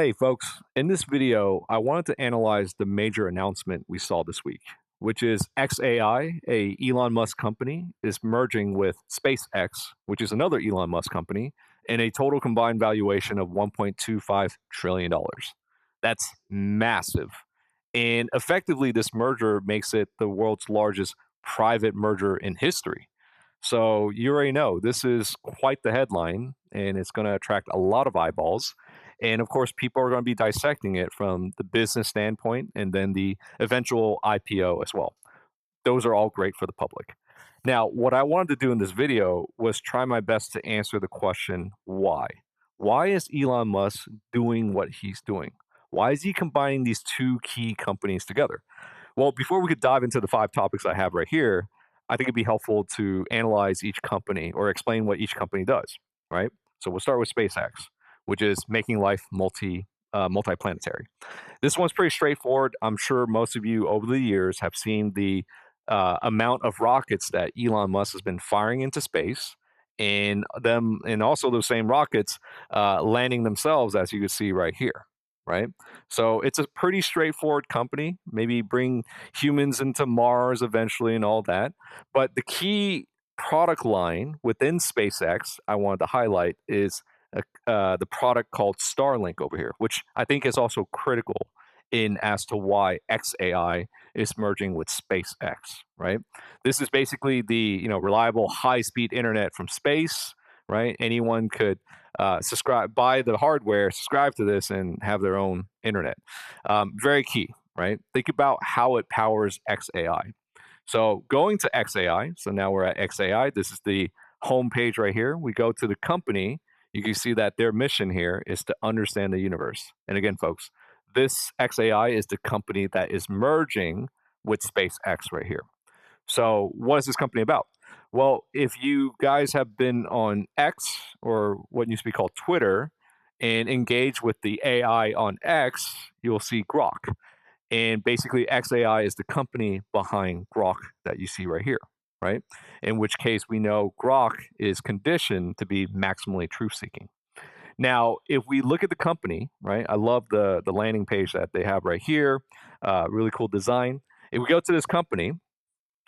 Hey folks, in this video, I wanted to analyze the major announcement we saw this week, which is X.ai, a Elon Musk company, is merging with SpaceX, which is another Elon Musk company, in a total combined valuation of $1.25 trillion. That's massive. And effectively, this merger makes it the world's largest private merger in history. So you already know this is quite the headline, and it's going to attract a lot of eyeballs. And of course, people are going to be dissecting it from the business standpoint and then the eventual IPO as well. Those are all great for the public. Now, what I wanted to do in this video was try my best to answer the question why? Why is Elon Musk doing what he's doing? Why is he combining these two key companies together? Well, before we could dive into the five topics I have right here, I think it'd be helpful to analyze each company or explain what each company does, right? So we'll start with SpaceX, which is making life multiplanetary. This one's pretty straightforward. I'm sure most of you over the years have seen the amount of rockets that Elon Musk has been firing into space, and also those same rockets landing themselves, as you can see right here. Right, so it's a pretty straightforward company. Maybe bring humans into Mars eventually, and all that. But the key product line within SpaceX I wanted to highlight is the product called Starlink over here, which I think is also critical in as to why XAI is merging with SpaceX. Right, this is basically the reliable high speed internet from space. Right, anyone could subscribe, buy the hardware, subscribe to this, and have their own internet. Very key. Right, think about how it powers XAI. So going to XAI, so now we're at XAI. This is the home page right here. We go to the company. You can see that their mission here is to understand the universe. And again, folks, this XAI is the company that is merging with SpaceX right here. So, what is this company about? Well, if you guys have been on X, or what used to be called Twitter, and engage with the AI on X, you'll see Grok. And basically, XAI is the company behind Grok that you see right here, right? In which case, we know Grok is conditioned to be maximally truth seeking. Now, if we look at the company, right, I love the landing page that they have right here. Really cool design. If we go to this company,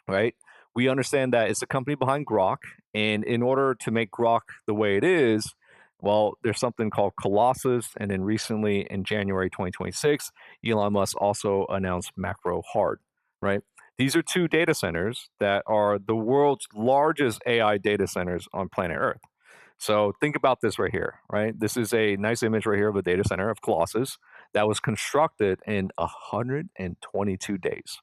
right, we understand that it's a company behind Grok. And in order to make Grok the way it is, well, there's something called Colossus. And then recently in January 2026, Elon Musk also announced Macro Hard, right? These are two data centers that are the world's largest AI data centers on planet Earth. So think about this right here, right? This is a nice image right here of a data center of Colossus that was constructed in 122 days.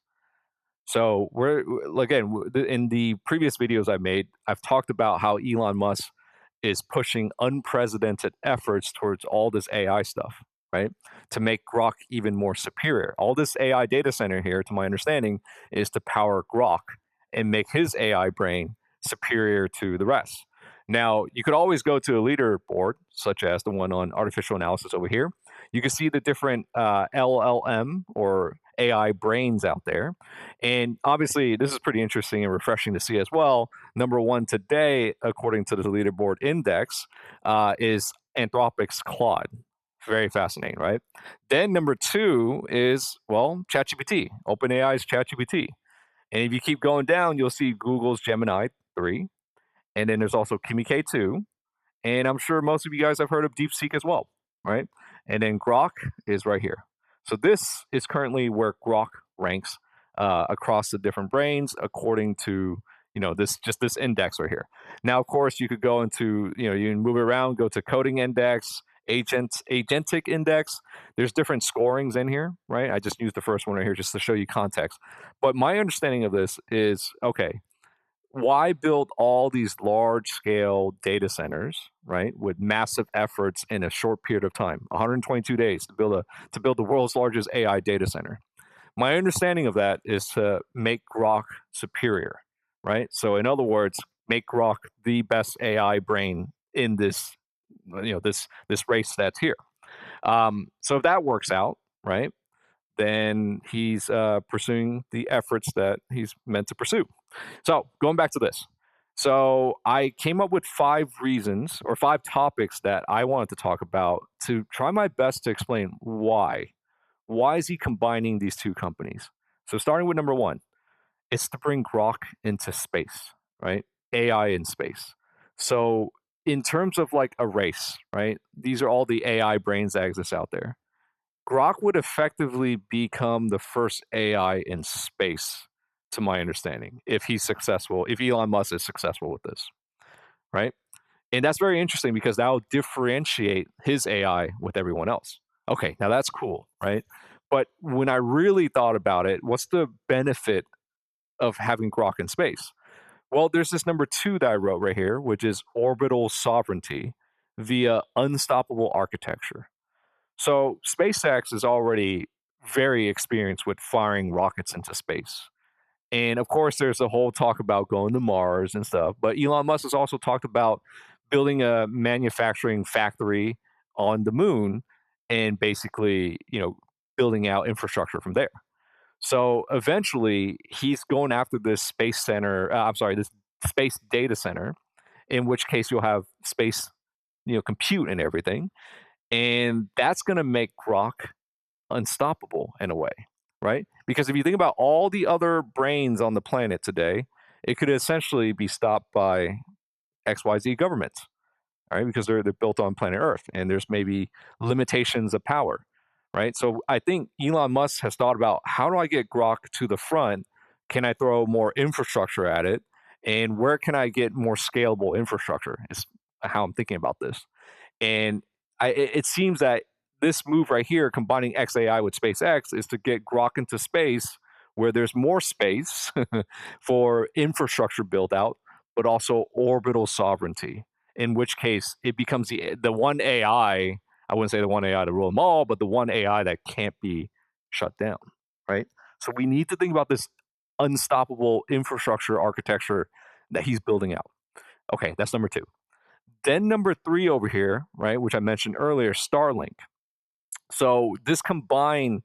So in the previous videos I've made, I've talked about how Elon Musk is pushing unprecedented efforts towards all this AI stuff, right? To make Grok even more superior. All this AI data center here, to my understanding, is to power Grok and make his AI brain superior to the rest. Now, you could always go to a leaderboard, such as the one on artificial analysis over here. You can see the different LLM or AI brains out there. And obviously, this is pretty interesting and refreshing to see as well. Number one today, according to the leaderboard index, is Anthropic's Claude. Very fascinating, right? Then number two is, well, ChatGPT, OpenAI's ChatGPT. And if you keep going down, you'll see Google's Gemini 3. And then there's also Kimi K2. And I'm sure most of you guys have heard of DeepSeek as well, right? And then Grok is right here. So this is currently where Grok ranks across the different brains according to this index right here. Now, of course, you could go into you can move it around, go to coding index, agentic index. There's different scorings in here, right? I just used the first one right here just to show you context. But my understanding of this is okay, why build all these large scale data centers, right, with massive efforts in a short period of time, 122 days to build the world's largest AI data center? My understanding of that is to make Grok superior, right? So in other words, make Grok the best AI brain in this race that's here. So if that works out, right, then he's pursuing the efforts that he's meant to pursue. So going back to this. So I came up with 5 reasons or 5 topics that I wanted to talk about to try my best to explain why. Why is he combining these two companies? So starting with number one, it's to bring Grok into space, right? AI in space. So in terms of like a race, right? These are all the AI brains that exist out there. Grok would effectively become the first AI in space, to my understanding, if he's successful, if Elon Musk is successful with this, right? And that's very interesting because that'll differentiate his AI with everyone else. Okay, now that's cool, right? But when I really thought about it, what's the benefit of having Grok in space? Well, there's this number two that I wrote right here, which is orbital sovereignty via unstoppable architecture. So SpaceX is already very experienced with firing rockets into space. And of course, there's a whole talk about going to Mars and stuff. But Elon Musk has also talked about building a manufacturing factory on the moon and basically, building out infrastructure from there. So eventually, he's going after this space center. I'm sorry, this space data center, in which case you'll have space, compute and everything, and that's going to make Grok unstoppable in a way, right? Because if you think about all the other brains on the planet today, it could essentially be stopped by XYZ governments, right? Because they're built on planet Earth and there's maybe limitations of power, right? So I think Elon Musk has thought about how do I get Grok to the front? Can I throw more infrastructure at it? And where can I get more scalable infrastructure? Is how I'm thinking about this. And it seems that this move right here, combining XAI with SpaceX, is to get Grok into space where there's more space for infrastructure build out, but also orbital sovereignty. In which case, it becomes the one AI. I wouldn't say the one AI to rule them all, but the one AI that can't be shut down. Right. So we need to think about this unstoppable infrastructure architecture that he's building out. Okay, that's number two. Then number three over here, right, which I mentioned earlier, Starlink. So this combined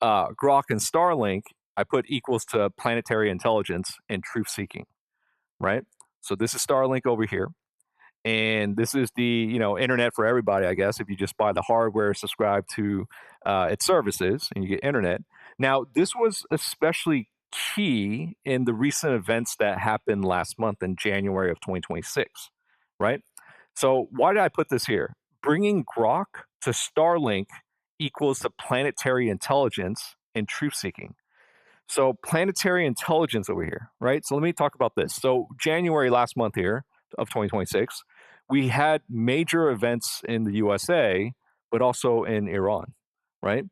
Grok and Starlink, I put equals to planetary intelligence and truth seeking, right? So this is Starlink over here. And this is the internet for everybody, I guess. If you just buy the hardware, subscribe to its services, and you get internet. Now, this was especially key in the recent events that happened last month in January of 2026, right? So, why did I put this here? Bringing Grok to Starlink equals to planetary intelligence and truth seeking. So planetary intelligence over here, right? So let me talk about this. So January last month here of 2026, we had major events in the USA, but also in Iran, right?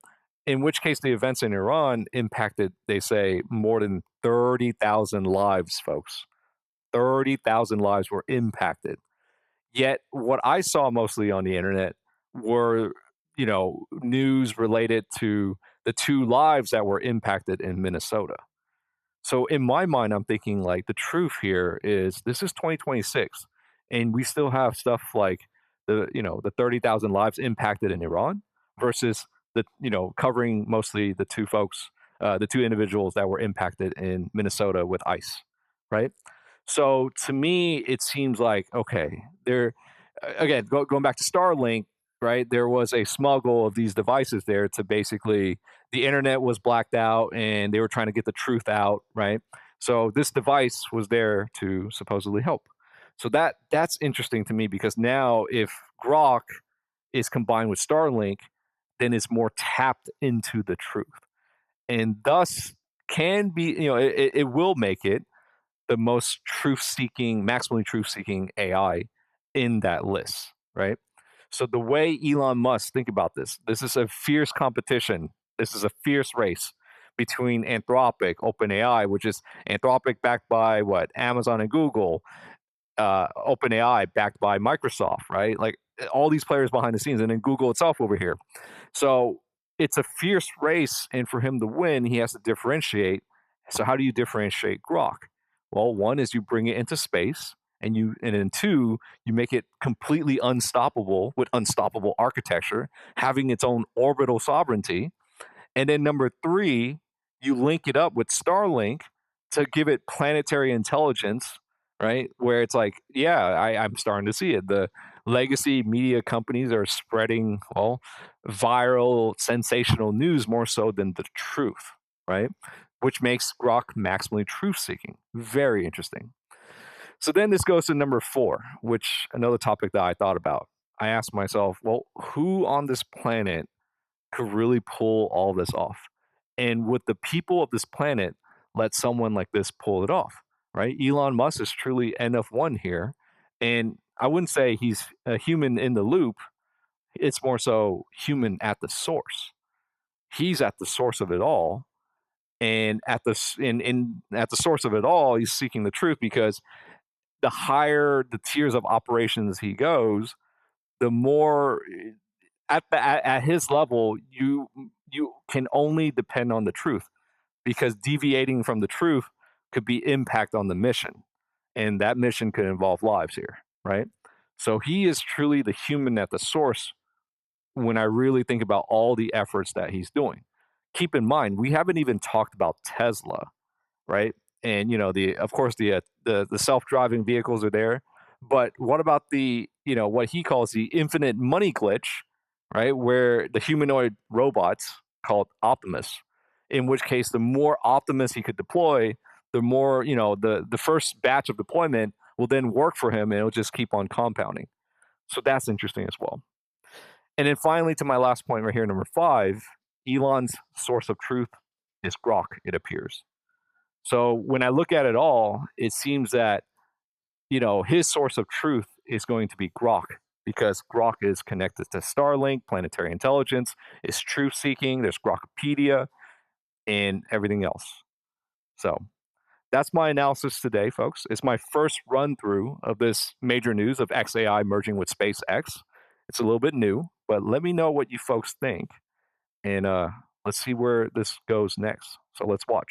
In which case the events in Iran impacted, they say, more than 30,000 lives, folks. 30,000 lives were impacted. Yet what I saw mostly on the internet were, news related to the two lives that were impacted in Minnesota. So in my mind, I'm thinking like the truth here is this is 2026, and we still have stuff like the 30,000 lives impacted in Iran versus the covering mostly the two individuals that were impacted in Minnesota with ice, right? So to me, it seems like okay, there again going back to Starlink, right? There was a smuggle of these devices there to basically the internet was blacked out and they were trying to get the truth out, right? So this device was there to supposedly help. So that's interesting to me because now if Grok is combined with Starlink, then it's more tapped into the truth. And thus can be, it will make it the most truth seeking, maximally truth seeking AI in that list, right? So the way Elon Musk think about this is a fierce competition. This is a fierce race between Anthropic, OpenAI, which is Anthropic backed by what Amazon and Google, OpenAI backed by Microsoft, right? Like all these players behind the scenes, and then Google itself over here. So it's a fierce race, and for him to win, he has to differentiate. So how do you differentiate Grok? Well, one is you bring it into space, and then two, you make it completely unstoppable with unstoppable architecture, having its own orbital sovereignty. And then number three, you link it up with Starlink to give it planetary intelligence right? Where it's like, yeah, I'm starting to see it. The legacy media companies are spreading, well, viral, sensational news more so than the truth, right? Which makes Grok maximally truth seeking. Very interesting. So then this goes to number four, which another topic that I thought about. I asked myself, well, who on this planet could really pull all this off? And would the people of this planet let someone like this pull it off? Right? Elon Musk is truly NF1 here. And I wouldn't say he's a human in the loop. It's more so human at the source. He's at the source of it all. And at the source of it all, he's seeking the truth because the higher the tiers of operations he goes, the more at his level you can only depend on the truth because deviating from the truth could be impact on the mission, and that mission could involve lives here, right? So he is truly the human at the source when I really think about all the efforts that he's doing. Keep in mind, we haven't even talked about Tesla, right? And the of course the self-driving vehicles are there, but what about the what he calls the infinite money glitch, right? Where the humanoid robots called Optimus, in which case the more Optimus he could deploy, the more the first batch of deployment will then work for him, and it'll just keep on compounding. So that's interesting as well. And then finally, to my last point right here, number five, Elon's source of truth is Grok. It appears so when I look at it all, it seems that, his source of truth is going to be Grok because Grok is connected to Starlink, planetary intelligence, is truth seeking, there's Grokopedia, and everything else. So that's my analysis today, folks. It's my first run through of this major news of XAI merging with SpaceX. It's a little bit new, but let me know what you folks think. And let's see where this goes next. So let's watch.